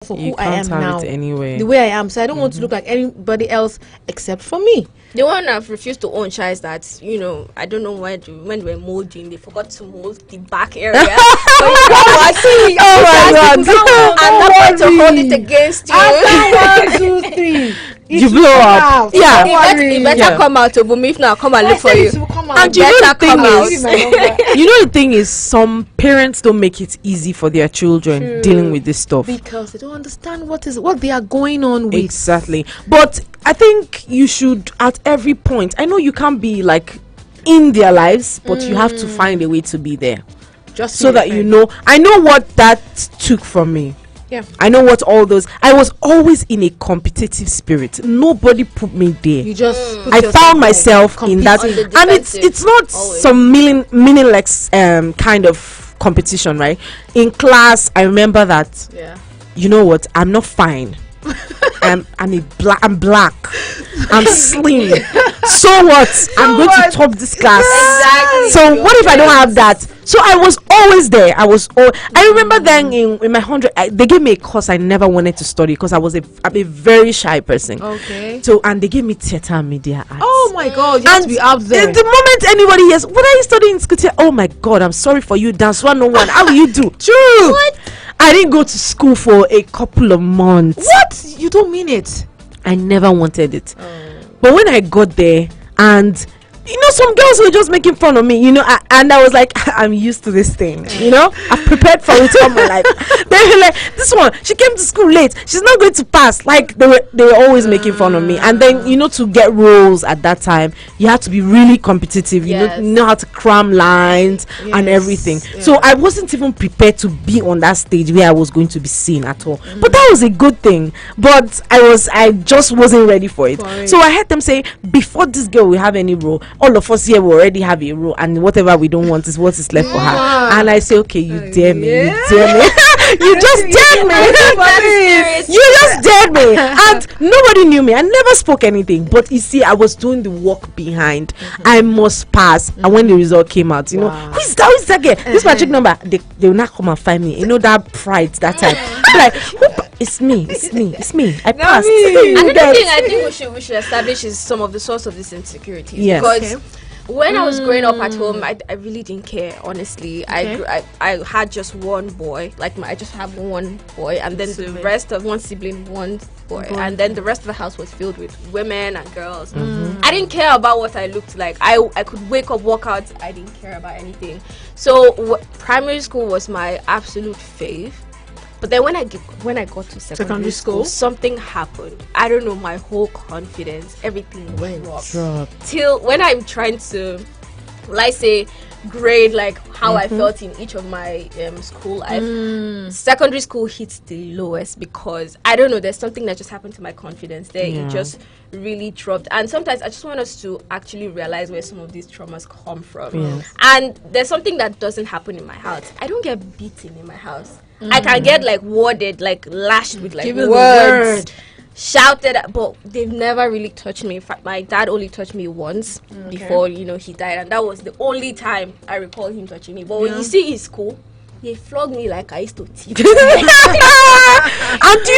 for You who I can't am have now, it anyway. the way I am. So I don't want to look like anybody else except for me. The one I've refused to own is that, you know, I don't know when they were molding, they forgot to mold the back area. Oh my God! And not going to hold it against you. After 1, 2, 3, You blow up. Yeah. It better come out, Obumi. If not, come and look for you. And you know the thing out. is, you know the thing is, some parents don't make it easy for their children dealing with this stuff because they don't understand what they are going on with. Exactly. But I think you should, at every point, I know you can't be like in their lives, but you have to find a way to be there, Just so that you know. I know what that took from me. Yeah. I know what all those. I was always in a competitive spirit. Nobody put me there. You just. I found myself in that, and it's not always. some meaningless kind of competition, right? In class, I remember that. Yeah. You know what? I'm not fine. I'm black. I'm slim. So what? I'm going to top this class. Exactly. So what if I don't have that? So I was always there. I remember then in my 100, they gave me a course I never wanted to study because I'm a very shy person. Okay. So and they gave me theater and media arts. Oh my God! You have to be out there. The moment anybody hears, what are you studying in school? Oh my God! I'm sorry for you. Dance 101. How will you do? True. What? I didn't go to school for a couple of months. What? You don't mean it? I never wanted it. But when I got there, and you know, some girls were just making fun of me, you know, and I was like, I'm used to this thing, you know, I've prepared for it all my life. They were like, this one, she came to school late, she's not going to pass. Like they were always making fun of me. And then, you know, to get roles at that time, you had to be really competitive. You know how to cram lines and everything. So I wasn't even prepared to be on that stage where I was going to be seen at all. But that was a good thing. But I just wasn't ready for it. So I heard them say, before this girl will have any role, all of us here will already have a role, and whatever we don't want is what is left for her. And I say, okay, you dare me, you dare me. You just dared me. You just dared me. And nobody knew me. I never spoke anything. But you see, I was doing the work behind. I must pass. And when the result came out, you know, who's that girl? This magic number. They will not come and find me. You know, that pride that time. I'm like, it's me. I passed. Another thing I think we should establish is some of the source of this insecurity. Yes. Because when I was growing up at home, I really didn't care, honestly. I had just one boy, I just have one boy, and then the rest of one sibling, one boy, and then the rest of the house was filled with women and girls. I didn't care about what I looked like. I could wake up, walk out, I didn't care about anything. So primary school was my absolute fave. But then when I got to secondary school, something happened. I don't know, my whole confidence, everything dropped. Till when I'm trying to, let's say, grade like how I felt in each of my school life, secondary school hits the lowest because I don't know, there's something that just happened to my confidence there. It just really dropped. And sometimes I just want us to actually realize where some of these traumas come from. And there's something that doesn't happen in my house. I don't get beaten in my house. I can get worded, lashed with words, shouted at, but they've never really touched me. In fact, my dad only touched me once before he died, and that was the only time I recall him touching me. But when you see his school, they flogged me like I used to teach. And do you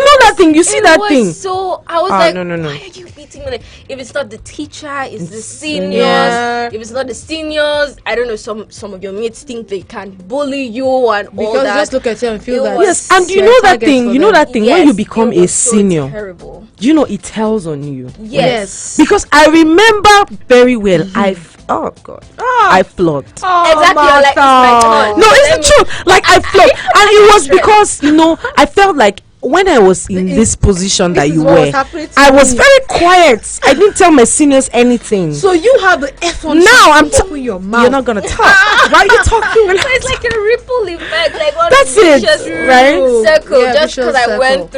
know that thing? You see that thing? So I was no. Why are you beating me? If it's not the teacher, it's the seniors. If it's not the seniors, I don't know. Some of your mates think they can bully you and all that. Because just look at you and feel that. Yes, and you know that thing. You know that thing when you become a senior. So terrible. You know it tells on you. Yes. Because I remember very well. Oh God! I flogged. Exactly. It's my turn. No, it's true. I flogged, and it was because I felt like when I was in this position that you were, I was very quiet. I didn't tell my seniors anything. So you have the effort. Now I'm talking your mouth. You're not gonna talk. Why are you talking? It's like a ripple effect. That's it, right? Circle. Just because I went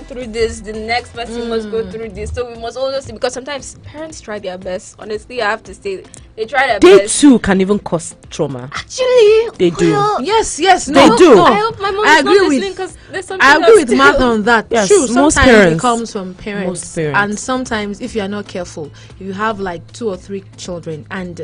through this, the next person must go through this. So we must also see, because sometimes parents try their best. Honestly, I have to say, They try their They best. too can even cause trauma. Actually, They do. well, Yes, yes, They no, do. no. I hope my mom I is agree not with- listening because there's something I agree else with to- Martha on that. Yes, True, most sometimes parents. it comes from parents. Most parents. And sometimes if you are not careful, you have like 2 or 3 children, and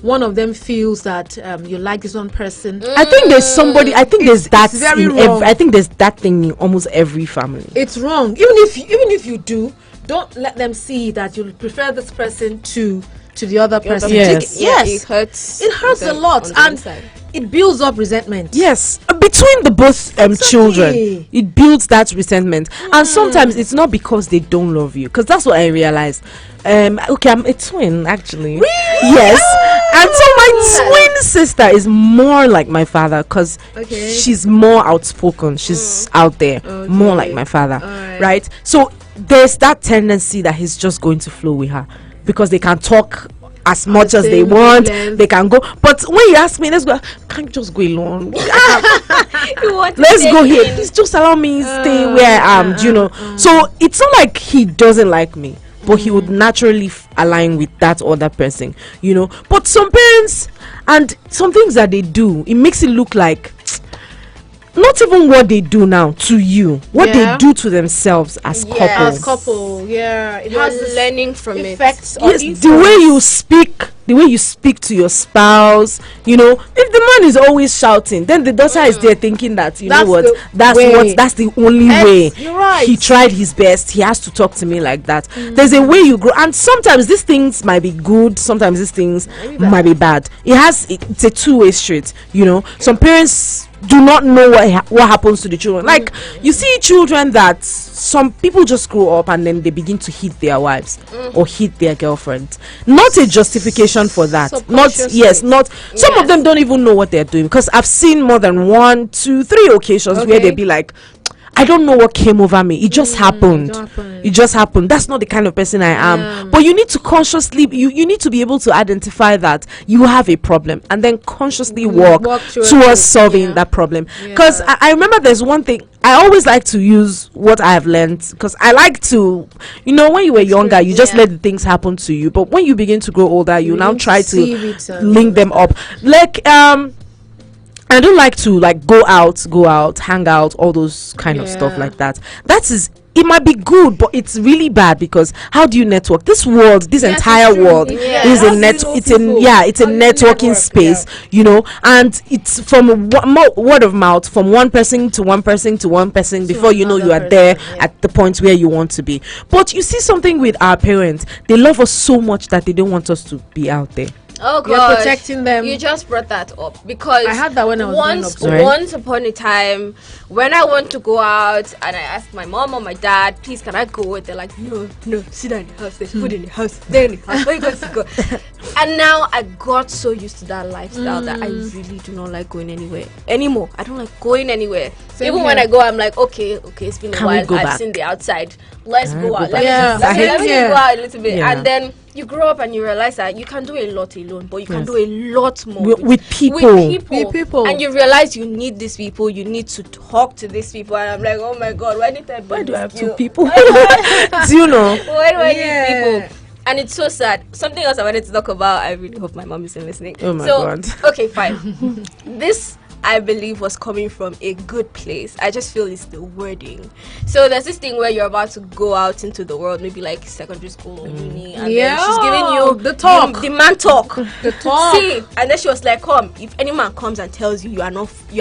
one of them feels that you like this one person. I think there's somebody. I think there's that. it's very in wrong. I think there's that thing in almost every family. It's wrong. Even if you do, don't let them see that you prefer this person to the other person. Yes. Yes. It hurts. It hurts a them lot, on the and inside. it builds up resentment. Yes, between the both children, Exactly. it builds that resentment, and sometimes it's not because they don't love you. Because that's what I realized. Okay, I'm a twin actually. Really? Yes, and so my twin sister is more like my father because Okay. she's more outspoken. She's out there, more like my father, Alright. right? So there's that tendency that he's just going to flow with her because they can talk as much as they same want. wavelength. They can go, but when you ask me, let's go. Can't just go alone. You want to Let's take go here. in- Please just allow me stay where I am. Do you know? So it's not like he doesn't like me, but he would naturally align with that other person. You know. But some parents and some things that they do, it makes it look like not even what they do now to you, what Yeah. they do to themselves as Yeah. couples. As couple, yeah, it You're has this learning from effects. it. or Yes, the influence. way you speak to your spouse, you know, if the man is always shouting, then the daughter is there thinking that, you That's know what, the way. that's the only Yes, way. you're right. He tried his best, he has to talk to me like that. There's a way you grow, and sometimes these things might be good, sometimes these things might be bad. It's a two-way street, you know. Some parents do not know what happens to the children. Like you see children that some people just grow up and then they begin to hit their wives or hit their girlfriends. Not a justification for that. Not some of Yes. them don't even know what they're doing, because I've seen more than 1, 2, 3 occasions where Okay. they be like, I don't know what came over me. It just happened. It just happened. That's not the kind of person I am. But you need to consciously, you need to be able to identify that you have a problem and then consciously work towards towards it. solving that problem. Because I remember there's one thing, I always like to use what I have learned, because I like to, you know, when you were younger, you just let the things happen to you. But when you begin to grow older, you now need to try see to it and link them up. Like, I don't like to like go out, hang out, all those kind of stuff Yeah. like that. It might be good, but it's really bad, because how do you network? This world, this entire true. world Yeah. is a How do you net. know It's a people? it's a How do you networking network? space, you know, and it's from word of mouth, from one person to one person to one person, before you know you are another there person, yeah. at the point where you want to be. But you see something with our parents, they love us so much that they don't want us to be out there. Oh You're god, protecting them. You just brought that up because I had that when I was growing once up. Sorry? once upon a time, when I want to go out and I ask my mom or my dad, please can I go? They're like, no, sit down in the house. There's food in the house. There in the house. Where you going to go? And now I got so used to that lifestyle that I really do not like going anywhere anymore. I don't like going anywhere. Same Even here. when I go, I'm like, okay, it's been a Can we while. go I've back? seen the outside. Let's go go out. back. Yeah, Let me just yeah. go out a little bit. Yeah. And then you grow up and you realize that you can do a lot alone, but you can do a lot more With people. With people. And you realize you need these people. You need to talk to these people. And I'm like, oh my god, why did I? Why do I have two skill? people? Do you know? Why do I Yeah. need people? And it's so sad. Something else I wanted to talk about. I really hope my mom isn't listening. Oh my God. Okay, fine. This, I believe, was coming from a good place. I just feel it's the wording. So there's this thing where you're about to go out into the world, maybe like secondary school or uni, and then she's giving you the talk. the man talk. The talk. See, and then she was like, "Come, if any man comes and tells you you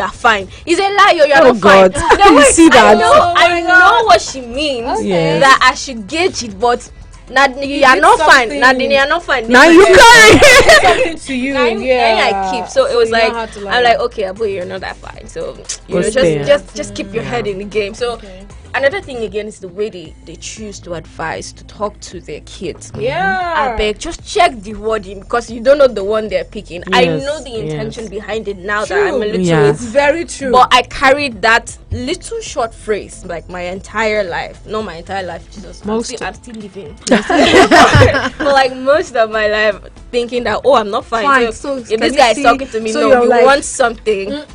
are fine, he's a liar. You are Oh not God. fine." You see that? I know what she means. Yeah. That I should gauge it, but you are not fine. something. You are not fine. Now you carry. Something to you. I keep. So it was you know like, how to I'm like, okay, Abu, you're not that fine. So you Go know, stay. just keep your head in the game. So another thing again is the way they choose to advise, to talk to their kids. Yeah. I beg, just check the wording, because you don't know the one they're picking. I Yes, know the intention yes. behind it now True. that I'm a little Yeah. It's very true. but I carried that little short phrase like my entire life. Not my entire life, Jesus. I'm still living. But like most of my life, thinking that, oh, I'm not fine. Fine. So So if can this you guy is see- talking to me, so no, you're he like- wants something. So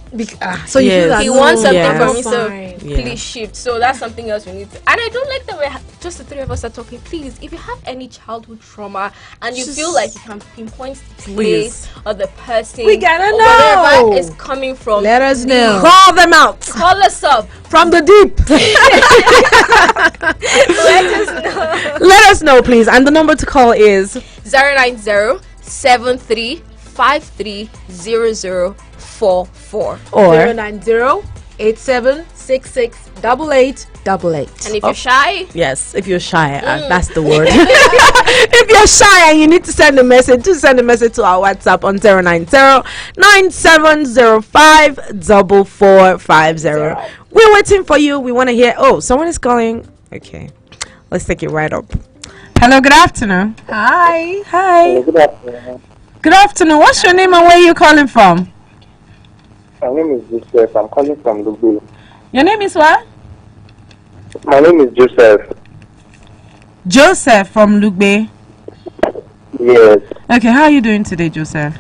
you feel Yes. that He wants something Yeah. from me, so Fine. please shift. So that's something else we need to. And I don't like that we're just the three of us are talking. Please, if you have any childhood trauma and you feel like you can pinpoint the place or the person, We gotta or know. wherever it's coming from, Let us know. Call them out. call us up. From the deep. Let us know. Let us know, please. And the number to call is 090-7353-0044. or 090-8766-8888. And if you're shy, yes, if you're shy, that's the word. If you're shy and you need to send a message, just send a message to our WhatsApp on 090-9705-4450. We're waiting for you. We want to hear. Oh, someone is calling. Okay, let's take it right up. Hello, good afternoon. Hi. Hi. Good afternoon. Good afternoon. What's your name and where are you calling from? My name is Joseph. I'm calling from Lugbe. Your name is what? My name is Joseph. Joseph from Lugbe. Yes, Okay, how are you doing today, Joseph?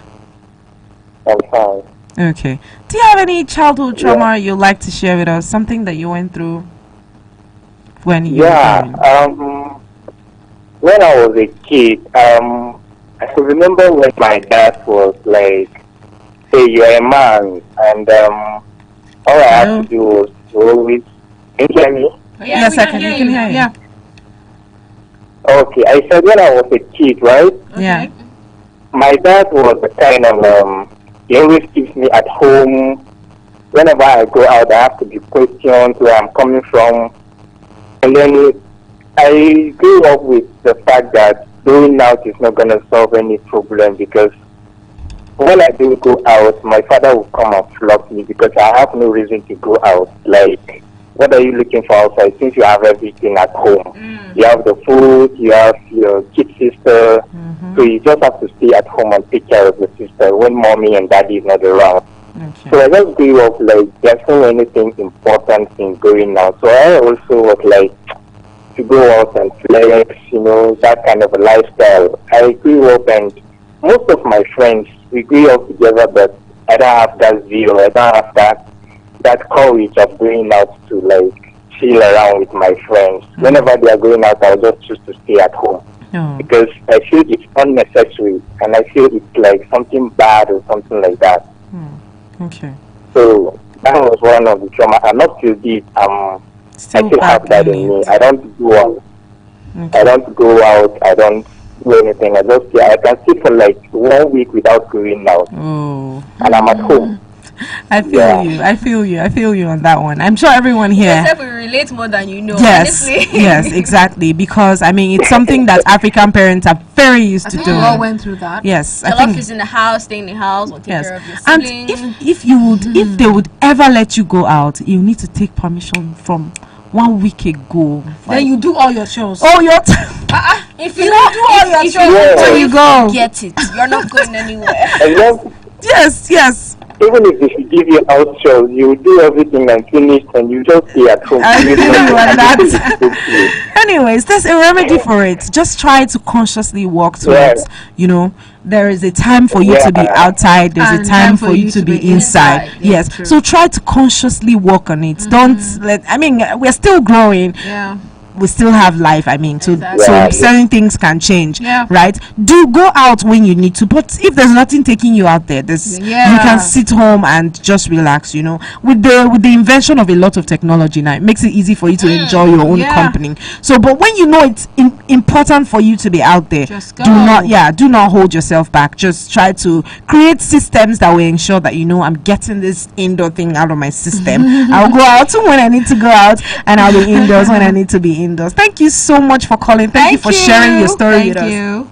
I'm fine. Okay. Do you have any childhood trauma you'd like to share with us? Something that you went through when you were growing? When I was a kid, I could remember when my dad was like, say you're a man, and all I had to do was to always, can you hear me? Yes, I can. You can hear you. Yeah. Okay, I said when I was a kid, right? Yeah. My dad was the kind of, he always keeps me at home. Whenever I go out, I have to be questioned where I'm coming from. And then I grew up with the fact that going out is not going to solve any problem, because when I do go out, my father will come and flog me because I have no reason to go out. Like, what are you looking for outside since you have everything at home? You have the food, you have your kid sister, so you just have to stay at home and take care of the sister when mommy and daddy is not around. Okay. So I just grew up like there's no anything important in going out. So I also was like to go out and flex, that kind of a lifestyle. I grew up and most of my friends, we grew up together, but I don't have that zeal, I don't have that courage of going out to like chill around with my friends. Whenever they are going out, I'll just choose to stay at home. Oh. Because I feel it's unnecessary and I feel it's like something bad or something like that. Okay. So that was one of the trauma. And up to this, I still have that in me. I don't go out. Okay. I don't go out. I don't do anything. I can sit for like 1 week without going out. Oh. And I'm at home. I feel you. I feel you on that one. I'm sure everyone here. except we relate more than you know. Yes, Honestly. yes, exactly. Because I mean, it's something that African parents are very used to We doing. all went through that. Yes, I Jollof think. is in the house, stay in the house, or take Yes, care of your and siblings. if they would ever let you go out, you need to take permission from 1 week ago. Then you do all your shows. Oh, your If you don't do all your Yeah. There you go. get it. You're not going anywhere. And then, Yes. even if they should give you out shows, you do everything and finish and you just stay at home. I feel you on that. Okay. Anyways, there's a remedy for it. Just try to consciously walk towards, there is a time for you to be outside, there's And a time for you to be inside. Yeah, Yes. true. So try to consciously work on it. Don't we're still growing. Yeah. We still have life. I mean, so Exactly. so Yeah. certain things can change, Yeah. right? Do go out when you need to, but if there's nothing taking you out there, you Yeah. can sit home and just relax. With the invention of a lot of technology now, it makes it easy for you to enjoy your own Yeah. company. So, but when you know it's important for you to be out there, Just do go. not hold yourself back. Just try to create systems that will ensure that I'm getting this indoor thing out of my system. I'll go out when I need to go out, and I'll be indoors when I need to be indoors. Thank you so much for calling. Thank you for sharing your story with us.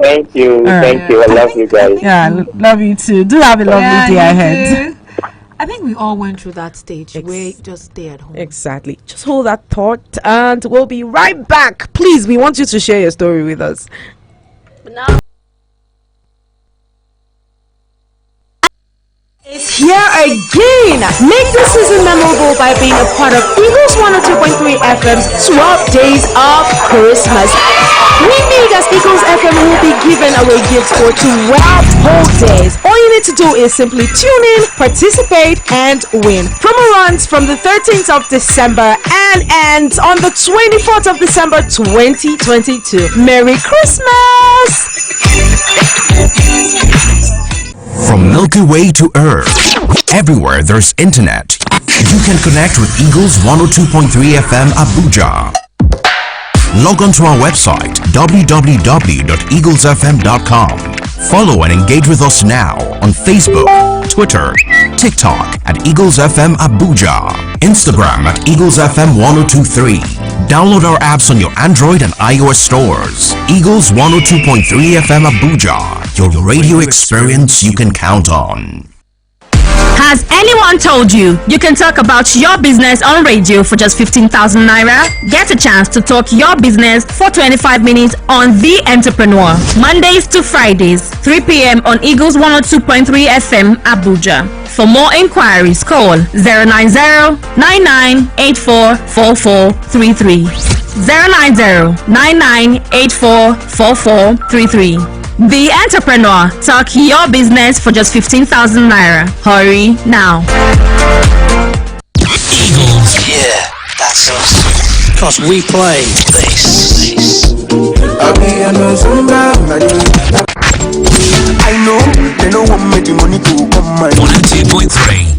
Thank you. right. Thank you. I love you guys. Yeah, love you too. Do have a lovely day ahead. I think we all went through that stage where just stay at home. Exactly. Just hold that thought, and we'll be right back. Please, we want you to share your story with us. But now Is here again. Make this season memorable by being a part of Eagles 102.3 FM's 12 Days of Christmas. We need as Eagles FM will be giving away gifts for 12 whole days. All you need to do is simply tune in, participate, and win. Promo runs from the 13th of December and ends on the 24th of December 2022. Merry Christmas! From Milky Way to Earth, everywhere there's internet, you can connect with Eagles 102.3 FM Abuja. Log on to our website www.eaglesfm.com. Follow and engage with us now on Facebook, Twitter, TikTok at Eagles FM Abuja, Instagram at Eagles FM 1023. Download our apps on your Android and iOS stores. Eagles 102.3 FM Abuja, your radio experience you can count on. Has anyone told you you can talk about your business on radio for just 15,000 naira? Get a chance to talk your business for 25 minutes on The Entrepreneur. Mondays to Fridays, 3 p.m. on Eagles 102.3 FM Abuja. For more inquiries, call 090-9984-4433. 090-9984-4433. The Entrepreneur. Talk your business for just 15,000 naira. Hurry now. Eagles. Yeah, that's us. Because we play this. I know they don't want me the money to come my 102.3.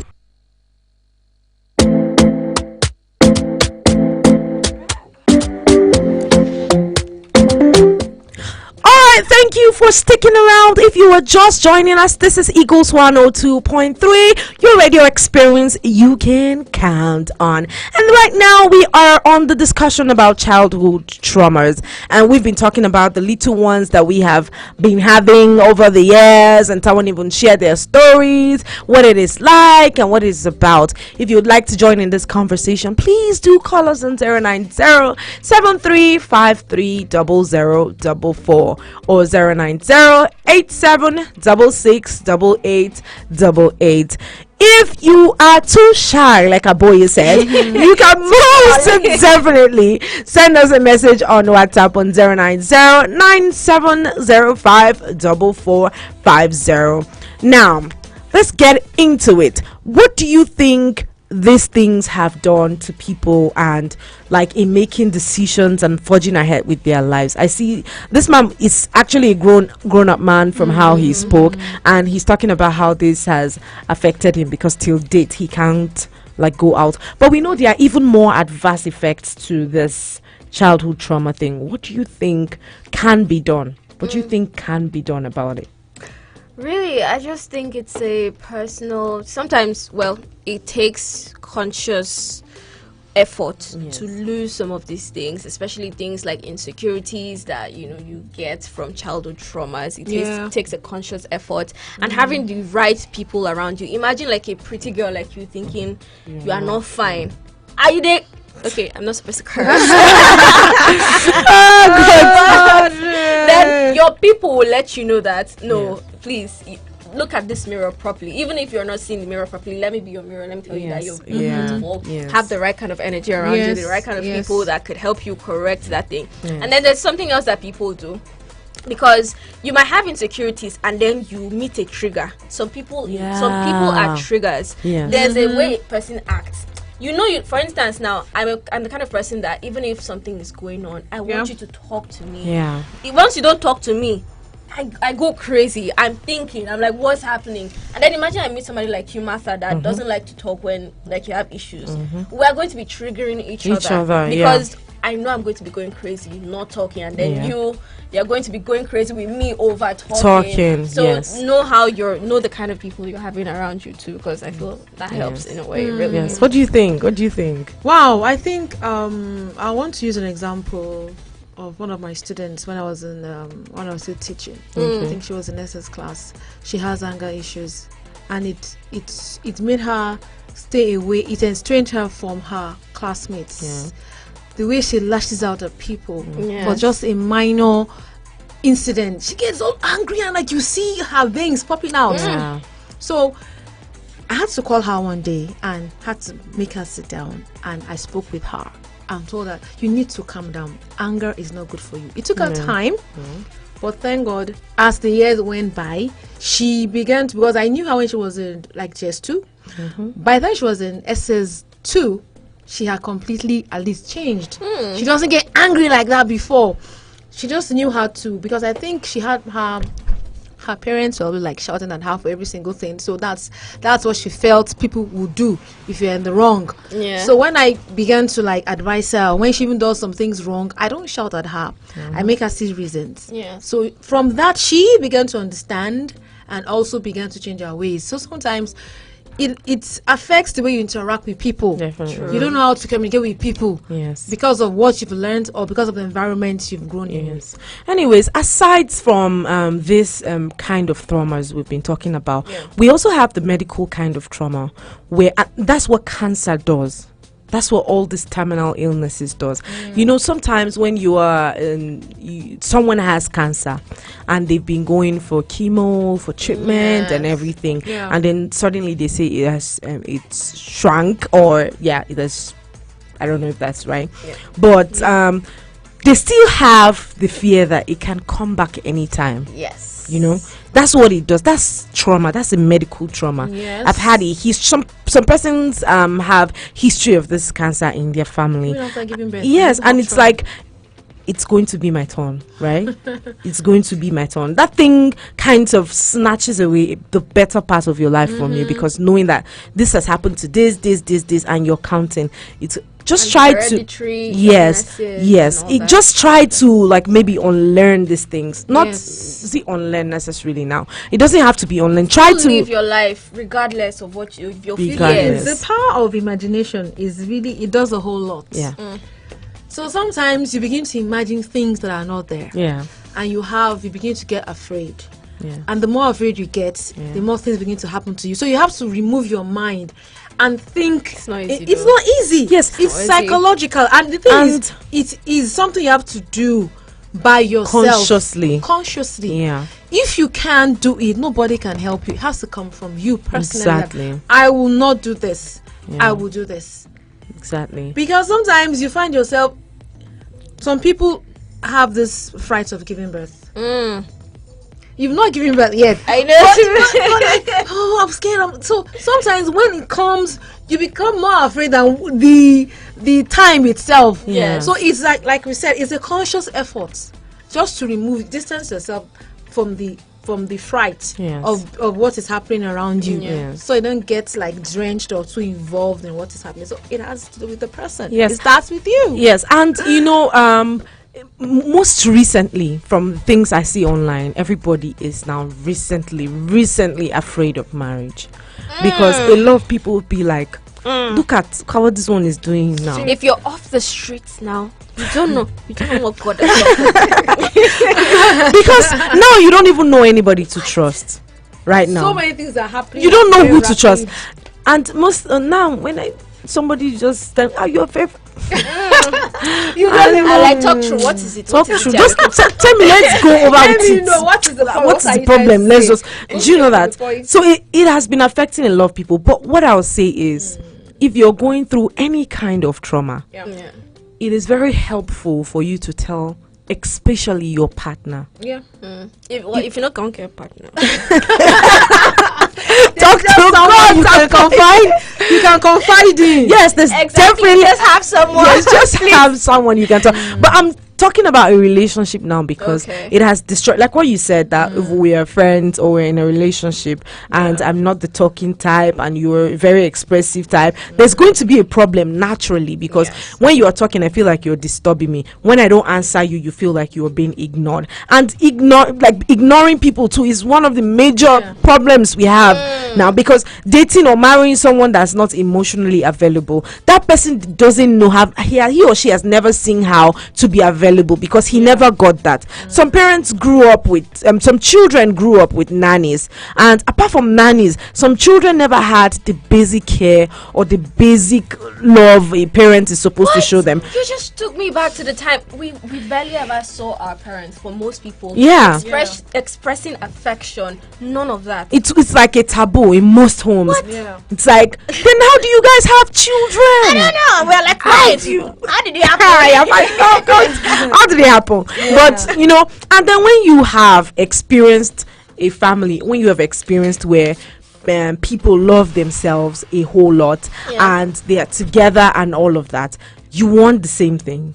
Thank you for sticking around. If you are just joining us, this is Eagles 102.3, your radio experience you can count on. And right now we are on the discussion about childhood traumas, and we've been talking about the little ones that we have been having over the years, and someone even shared their stories, what it is like and what it is about. If you'd like to join in this conversation, please do call us on 090-7353-0044 or 090-8766-8888. If you are too shy, like a boy said, you can most definitely send us a message on WhatsApp on 090-9705-4450. Now, let's get into it. What do you think these things have done to people, and like in making decisions and forging ahead with their lives? I see this man is actually a grown up man from how he spoke, and he's talking about how this has affected him because till date he can't like go out. But we know there are even more adverse effects to this childhood trauma thing. What do you think can be done? What do you think can be done about it? Really, I just think it's a personal, sometimes, well, it takes conscious effort to lose some of these things, especially things like insecurities that, you know, you get from childhood traumas. It takes a conscious effort, and having the right people around you. Imagine like a pretty girl like you thinking you are not fine. Are you there? Okay, I'm not supposed to curse. Then your people will let you know that please look at this mirror properly. Even if you're not seeing the mirror properly, let me be your mirror. Let me tell you that you're beautiful. Have the right kind of energy around you, the right kind of people that could help you correct that thing. And then there's something else that people do, because you might have insecurities and then you meet a trigger. Some people are triggers. There's a way a person acts. You know, for instance, now I'm the kind of person that even if something is going on, I want you to talk to me. Once you don't talk to me, I go crazy. I'm thinking, I'm like, what's happening? And then imagine I meet somebody like you, Martha, that doesn't like to talk when like you have issues. We are going to be triggering each other because I know I'm going to be going crazy not talking, and then you're going to be going crazy with me over talking. So know the kind of people you're having around you too, because I feel that helps in a way. Really. Yes. What do you think? Wow, I think I want to use an example of one of my students when I was still teaching. I think she was in SS class. She has anger issues, and it made her stay away. It constrained her from her classmates. The way she lashes out at people for just a minor incident, she gets all angry, and like you see her veins popping out. So I had to call her one day and had to make her sit down, and I spoke with her and told her, you need to calm down. Anger is not good for you. It took her time, but thank God, as the years went by, she began to, because I knew her when she was in like JS2. By then she was in SS2. She had completely at least changed. She doesn't get angry like that before. She just knew how to, because I think she had her parents were like shouting at her for every single thing. So that's what she felt people would do if you're in the wrong. Yeah. So when I began to like advise her, when she even does some things wrong, I don't shout at her. I make her see reasons. Yeah. So from that, she began to understand and also began to change her ways. So sometimes it affects the way you interact with people. Definitely. You don't know how to communicate with people. Yes. Because of what you've learned or because of the environment you've grown in. Yes. Anyways, aside from this kind of traumas we've been talking about, we also have the medical kind of trauma, where that's what cancer does. That's what all these terminal illnesses does. You know, sometimes when you are someone has cancer and they've been going for chemo, for treatment and everything, and then suddenly they say it has it's shrunk, or it has, I don't know if that's right, but they still have the fear that it can come back anytime. Yes. You know, that's what it does. That's trauma. That's a medical trauma. Yes. I've had it. Some persons have history of this cancer in their family. Yes, and it's like, it's going to be my turn, right? It's going to be my turn. That thing kind of snatches away the better part of your life from you, because knowing that this has happened to this, and you're counting, it's just try to just try to like maybe unlearn these things, not see unlearn necessarily. Now it doesn't have to be unlearn. Try to live your life regardless of what your feelings. The power of imagination is really, it does a whole lot. So sometimes you begin to imagine things that are not there, and you begin to get afraid. And the more afraid you get, the more things begin to happen to you. So you have to remove your mind and think. It's not easy. It's not easy. Yes, it's psychological, and the thing is, it is something you have to do by yourself, consciously. If you can't do it, nobody can help you. It has to come from you personally. Exactly. I will not do this. I will do this. Exactly. Because sometimes you find yourself, some people have this fright of giving birth. You've not given birth yet. I know. Oh, I'm scared. So sometimes when it comes, you become more afraid than the time itself. So it's like we said, it's a conscious effort just to distance yourself from the fright of what is happening around you, so you don't get like drenched or too involved in what is happening. So it has to do with the person. It starts with you. And you know, most recently, from the things I see online, everybody is now recently afraid of marriage, because a lot of people will be like, look at what this one is doing now. If you're off the streets now, you don't know what God has done. Because now you don't even know anybody to trust. Right now, so many things are happening. You don't know who to trust. And most now, when somebody just tell, you're very you don't even like talk through. What is it? Talk through. Just tell me. Let's go over it. What is the problem? What is the problem? Let's just. Do you know that? So it has been affecting a lot of people. But what I'll say is, if you're going through any kind of trauma, it is very helpful for you to tell, especially your partner. If you're not gonna get a partner, talk to God. You can confide in. Yes, there's definitely just have someone. Yes, just have someone you can talk. But I'm talking about a relationship now, because it has destroyed, like what you said, that if we are friends or we're in a relationship and I'm not the talking type and you're a very expressive type, there's going to be a problem naturally, because when you are talking, I feel like you're disturbing me. When I don't answer you, you feel like you're being ignored. And ignoring people too is one of the major problems we have now, because dating or marrying someone that's not emotionally available, that person doesn't know he or she has never seen how to be available available because he never got that. Some parents grew up with some children grew up with nannies, and apart from nannies, some children never had the basic care or the basic love a parent is supposed to show them. You just took me back to the time we barely ever saw our parents. For most people, expressing affection, none of that. It's like a taboo in most homes. It's like, then how do you guys have children? I don't know. We're like, how did it happen? How did it happen? But you know, and then when you have experienced a family, when you have experienced where people love themselves a whole lot and they are together and all of that, you want the same thing.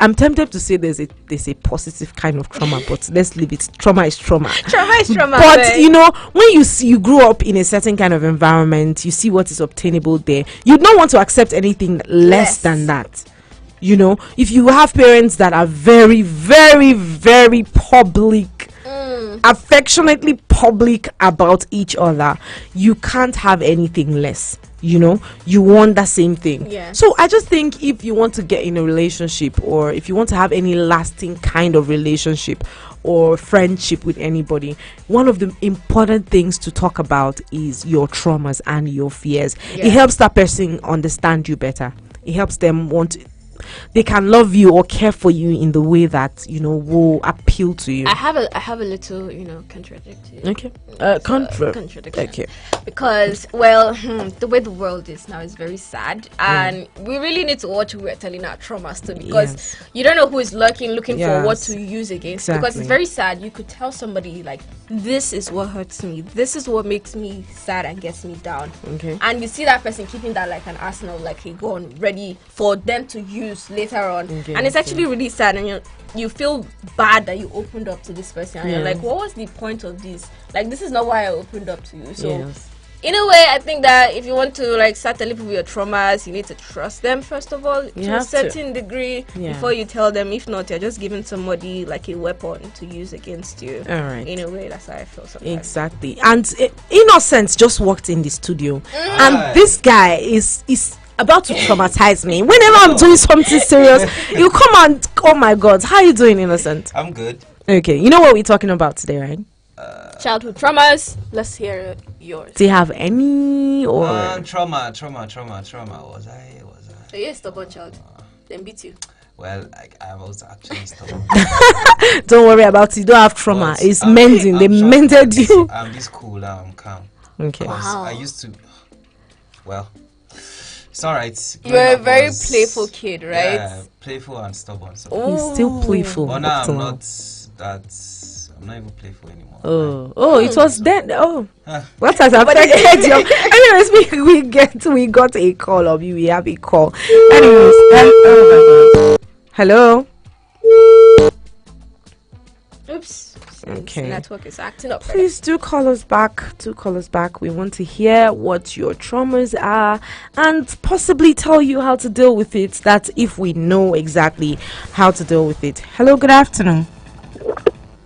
I'm tempted to say there's a positive kind of trauma, but let's leave it. Trauma is trauma. Trauma is trauma. But you know, when you grew up in a certain kind of environment, you see what is obtainable there. You don't want to accept anything less than that. You know, if you have parents that are very, very, very public, affectionately public about each other, you can't have anything less. You know, you want that same thing. So I just think if you want to get in a relationship, or if you want to have any lasting kind of relationship or friendship with anybody, one of the important things to talk about is your traumas and your fears. It helps that person understand you better. It helps them they can love you or care for you in the way that, you know, will appeal to you. I have a little, you know, contradiction. Okay. Contradiction. Okay. Because, well, the way the world is now is very sad, and we really need to watch who we're telling our traumas to, because you don't know who is looking for what to use against. Because it's very sad. You could tell somebody, like, this is what hurts me, this is what makes me sad and gets me down. And you see that person keeping that like an arsenal, like a gun, ready for them to use later on. And it's actually really sad, and you feel bad that you opened up to this person, and you're like, what was the point of this? Like, this is not why I opened up to you. So in a way, I think that if you want to like start telling people your traumas, you need to trust them first of all, to a certain degree, before you tell them. If not, you're just giving somebody like a weapon to use against you. In a way, that's how I feel sometimes. Exactly. And Innocence just walked in the studio, and this guy is about to traumatize me. Whenever I'm doing something serious, you come and, oh my God, how are you doing, Innocent? I'm good. Okay, you know what we're talking about today, right? Childhood traumas. Let's hear yours. Do you have any or trauma? Was I? So you're a stubborn child. Then beat you. Well, I was actually stubborn. Don't worry about it. You don't have trauma. It's mending. They mended you. I'm this cool. I'm calm. Okay. Wow. I used to. Well, it's alright. You're a very playful kid, right? Yeah, playful and stubborn. So. He's still playful. But now I'm not even playful anymore. It was then. What has affected you? Anyways, we got a call of you. We have a call. Anyways, hello. Oops. Okay. Network is acting up. Please do call us back. We want to hear what your traumas are and possibly tell you how to deal with it. That's if we know exactly how to deal with it. Hello, good afternoon.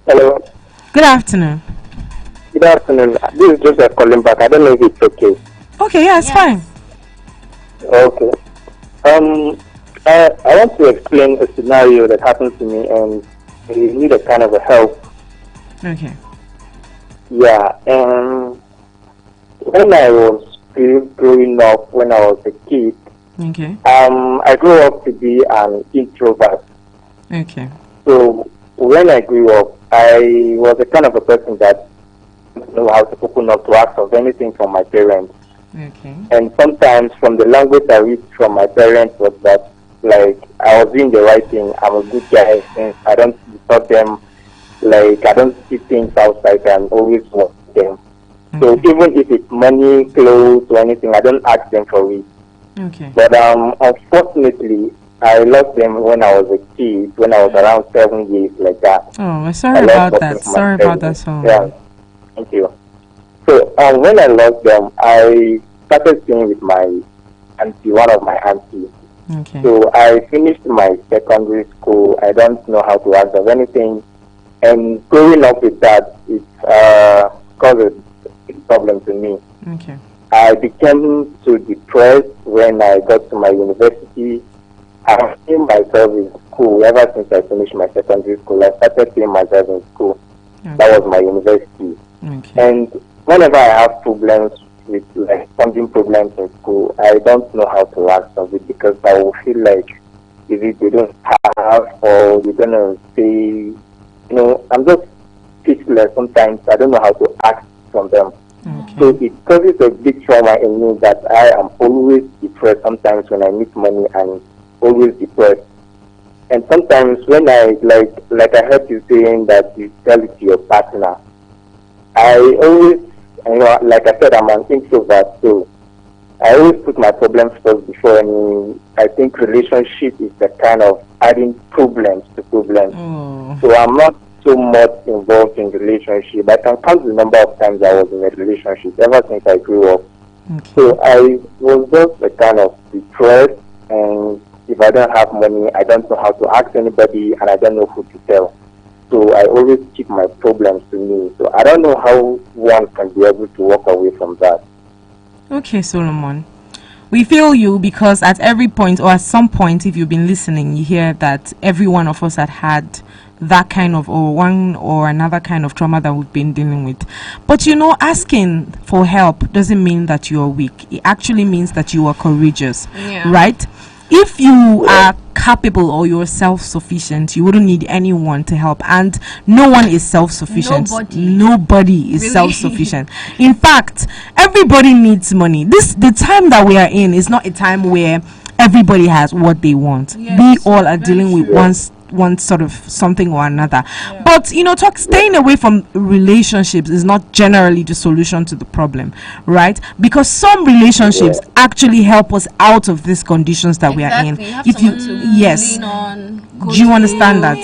Hello. Good afternoon. Good afternoon. This is Joseph calling back. I don't know if it's okay. Okay, yeah, it's fine. Okay. I want to explain a scenario that happened to me, and you need a kind of a help. Okay. Yeah, when I was growing up, when I was a kid, I grew up to be an introvert. Okay. So when I grew up, I was a kind of a person that didn't know how to open up to ask of anything from my parents. Okay. And sometimes from the language I read from my parents was that, like, I was doing the right thing, I'm a good guy, and I don't disturb them. Like, I don't see things outside and always want them. So even if it's money, clothes, or anything, I don't ask them for it. Okay. But unfortunately, I lost them when I was a kid, when I was around 7 years, like that. Oh, I'm sorry about that. Sorry about that. So. Yeah. Thank you. So when I lost them, I started staying with my auntie, one of my aunties. Okay. So I finished my secondary school. I don't know how to ask of anything. And growing up with that, it caused a big problem to me. Okay. I became too depressed when I got to my university. I found myself in finished my secondary school, I started paying myself in school. Okay. That was my university. Okay. And whenever I have problems with like funding problems in school, I don't know how to ask of it because I will feel like if they don't have or you're gonna say, I'm just speechless sometimes. I don't know how to ask from them. Okay. So it causes a big trauma in me that I am always depressed sometimes when I need money and always depressed. And sometimes when I like I heard you saying that you tell it to your partner, I always, like I said, I'm an introvert, so I always put my problems first before any. I think relationship is the kind of adding problems to problems. So I'm not so much involved in relationship. I can count the number of times I was in a relationship ever since I grew up. Okay. So I was just a kind of depressed, and if I don't have money, I don't know how to ask anybody, and I don't know who to tell. So I always keep my problems to me. So I don't know how one can be able to walk away from that. Okay, Solomon. We feel you because at every point or at some point, if you've been listening, you hear that every one of us had that kind of or one or another kind of trauma that we've been dealing with. But asking for help doesn't mean that you are weak. It actually means that you are courageous, right? If you are capable or you're self-sufficient, you wouldn't need anyone to help. And no one is self-sufficient. Nobody is self-sufficient. In fact, everybody needs money. The time that we are in is not a time where everybody has what they want. Yes, we all are dealing with one sort of something or another. But staying away from relationships is not generally the solution to the problem, right? Because some relationships actually help us out of these conditions that we are in. If you lean on, do you understand that?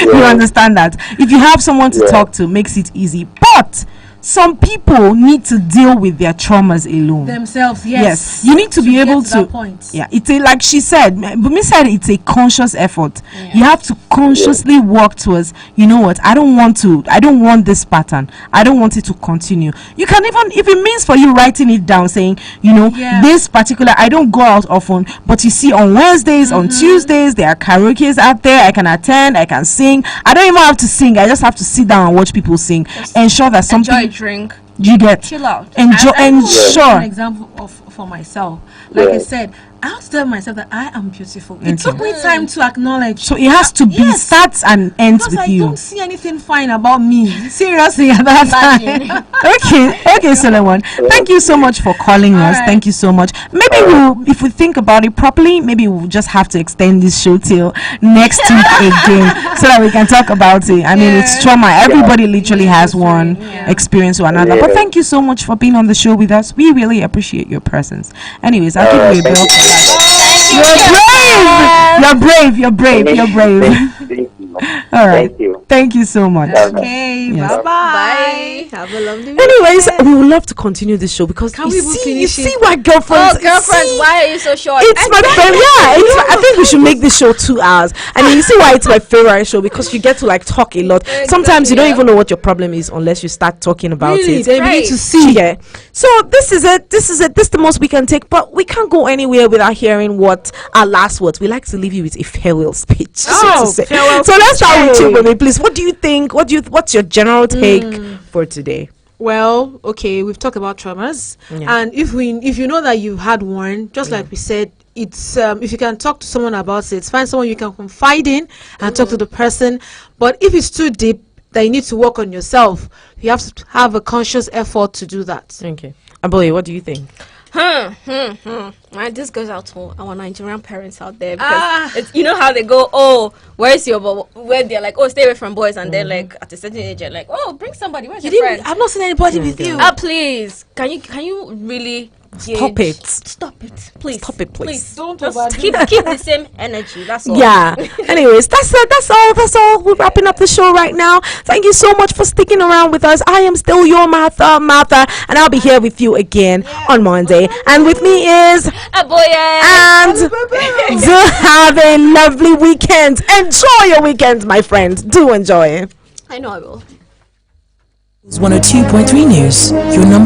You understand that if you have someone to talk to, makes it easy. But some people need to deal with their traumas alone themselves. Yes, you need to be able to. It's like she said. Bumi said it's a conscious effort. You have to consciously work towards. You know what? I don't want this pattern. I don't want it to continue. You can even, if it means for you writing it down, saying, this particular. I don't go out often, but you see, on Wednesdays, on Tuesdays, there are karaoke's out there. I can attend. I can sing. I don't even have to sing. I just have to sit down and watch people sing. Ensure that something. Drink, you get chill out, enjoy. An example for myself, like I said, I have to tell myself that I am beautiful. It took me time to acknowledge. So it has to be starts and ends with you. I don't see anything fine about me. Seriously, at that time. Okay, Solomon. Thank you so much for calling us. Thank you so much. Maybe if we think about it properly, maybe we'll just have to extend this show till next week again, so that we can talk about it. I mean, it's trauma. Everybody literally has one experience or another. But thank you so much for being on the show with us. We really appreciate your presence. Anyways, I'll give you a bell. You're brave. All right. Thank you so much. Okay. Bye. Have a lovely weekend. Anyways, we would love to continue this show because you see why girlfriends. Why are you so short? It's my favorite. I think we should make this show 2 hours. I mean, you see why it's my favorite show, because you get to talk a lot. Sometimes you don't even know what your problem is unless you start talking about it. Then we need to see. Yeah. So this is it. This is the most we can take, but we can't go anywhere without hearing what our last words. We like to leave you with a farewell speech. Farewell. So let's start with you, baby, please. What do you think? What's your general take for today? Well, okay, we've talked about traumas, and if you know that you've had one, just like we said, it's if you can talk to someone about it, find someone you can confide in and talk to the person. But if it's too deep that you need to work on yourself, you have to have a conscious effort to do that. Okay, Aboye, what do you think? This goes out to our Nigerian parents out there, because it's, you know how they go, oh, where's your where they're like, oh, stay away from boys, and then like at a certain age you're like, oh, bring somebody. Where's your friend? I've not seen anybody with you. Please, can you really Stop it, please. Stop it, please. Don't just keep the same energy. That's all. Yeah. Anyways, that's all. We're wrapping up the show right now. Thank you so much for sticking around with us. I am still your Martha, and I'll be here with you again on Monday. And with me is Aboye. And do have a lovely weekend. Enjoy your weekend, my friend. Do enjoy it. I know I will. 102.3 News, your number